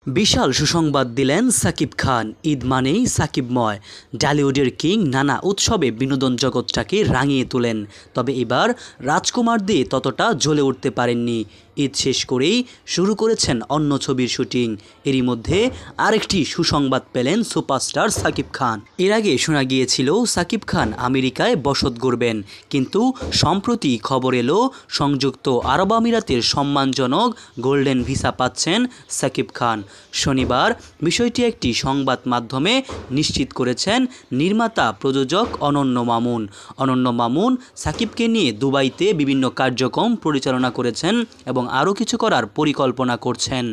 বিশাল সুসংবাদ দিলেন সাকিব খান। ঈদ মানেই সাকিবময়। ঢালিউডের কিং নানা উৎসবে বিনোদন জগৎটাকে রাঙিয়ে তোলেন। তবে এবার রাজকুমার দিয়ে ততটা জ্বলে উঠতে পারেননি। ঈদ শেষ করেই শুরু করেছেন অন্য ছবির শুটিং। এরই মধ্যে আরেকটি সুসংবাদ পেলেন সুপারস্টার সাকিব খান। এর আগে শোনা গিয়েছিল সাকিব খান আমেরিকায় বসত গড়বেন, কিন্তু সম্প্রতি খবর এলো সংযুক্ত আরব আমিরাতের সম্মানজনক গোল্ডেন ভিসা পাচ্ছেন সাকিব খান। শনিবার বিষয়টি একটি সংবাদ মাধ্যমে নিশ্চিত করেছেন নির্মাতা প্রযোজক অনন্য মামুন। অনন্য মামুন সাকিবকে নিয়ে দুবাইতে বিভিন্ন কার্যক্রম পরিচালনা করেছেন এবং আরও কিছু করার পরিকল্পনা করছেন।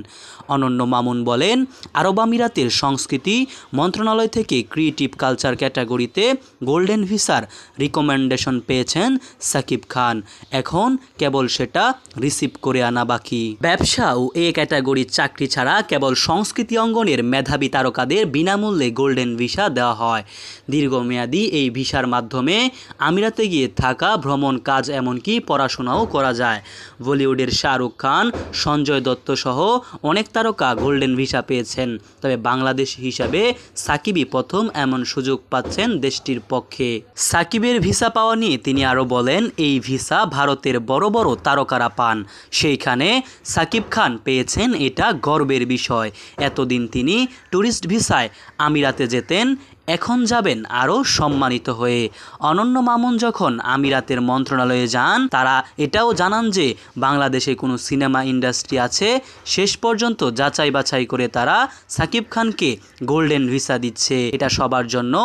অনন্য মামুন বলেন, আরব আমিরাতের সংস্কৃতি মন্ত্রণালয় থেকে ক্রিয়েটিভ কালচার ক্যাটাগরিতে গোল্ডেন ভিসার রিকমেন্ডেশন পেয়েছেন সাকিব খান। এখন কেবল সেটা রিসিভ করে আনা বাকি। ব্যবসা ও এ ক্যাটাগরির চাকরি ছাড়া কেবল সংস্কৃতি অঙ্গনের মেধাবী তারকাদের বিনামূল্যে গোল্ডেন ভিসা দেওয়া হয়। দীর্ঘমেয়াদী এই ভিসার মাধ্যমে আমিরাতে গিয়ে থাকা, ভ্রমণ, কাজ, এমনকি পড়াশোনাও করা যায়। বলিউডের শাহরুখ খান, সঞ্জয় দত্ত সহ অনেক তারকা গোল্ডেন ভিসা পেয়েছেন। তবে বাংলাদেশ হিসাবে সাকিবই প্রথম এমন সুযোগ পাচ্ছেন দেশটির পক্ষে। সাকিবের ভিসা পাওয়া নিয়ে তিনি আরও বলেন, এই ভিসা ভারতের বড় বড় তারকারা পান, সেইখানে সাকিব খান পেয়েছেন, এটা গর্বের বিষয়। এতদিন তিনি ট্যুরিস্ট ভিসায় আমিরাতে যেতেন, এখন যাবেন আরও সম্মানিত হয়ে। অনন্য মামুন যখন আমিরাতের মন্ত্রণালয়ে যান, তারা এটাও জানান যে বাংলাদেশে কোনো সিনেমা ইন্ডাস্ট্রি আছে। শেষ পর্যন্ত যাচাই বাছাই করে তারা সাকিব খানকে গোল্ডেন ভিসা দিচ্ছে, এটা সবার জন্য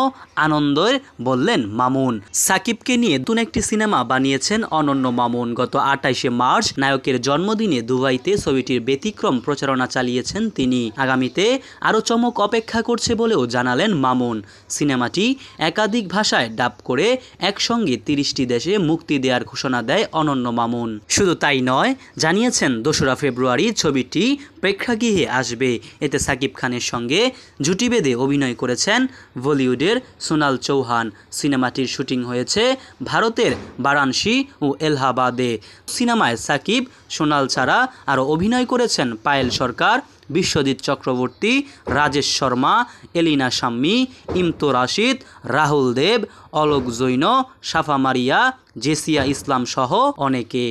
আনন্দের বললেন মামুন। সাকিবকে নিয়ে নতুন একটি সিনেমা বানিয়েছেন অনন্য মামুন। গত 28শে মার্চ নায়কের জন্মদিনে দুবাইতে ছবিটির ব্যতিক্রম প্রচারণা চালিয়েছেন তিনি। আগামীতে আরও চমক অপেক্ষা করছে বলেও জানালেন মামুন। সিনেমাটি একাধিক ভাষায় ডাব করে একসঙ্গে 30টি দেশে মুক্তি দেওয়ার ঘোষণা দেয় অনন্য মামুন। শুধু তাই নয়, জানিয়েছেন 2রা ফেব্রুয়ারি ছবিটি প্রেক্ষাগৃহে আসবে। এতে সাকিব খানের সঙ্গে জুটি বেঁধে অভিনয় করেছেন বলিউডের সোনাল চৌহান। সিনেমাটির শুটিং হয়েছে ভারতের বারাণসী ও এলাহাবাদে। সিনেমায় সাকিব, সোনাল ছাড়া আরও অভিনয় করেছেন পায়েল সরকার, বিশ্বজিৎ চক্রবর্তী, রাজেশ শর্মা, এলিনা শাম্মী, ইমতো রাশিদ, রাহুল দেব, অলোক জৈন, সাফা মারিয়া, জেসিয়া ইসলাম সহ অনেকে।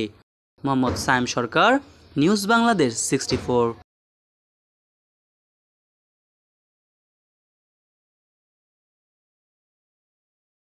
মোহাম্মদ সায়েম সরকার, নিউজ বাংলাদেশ 64।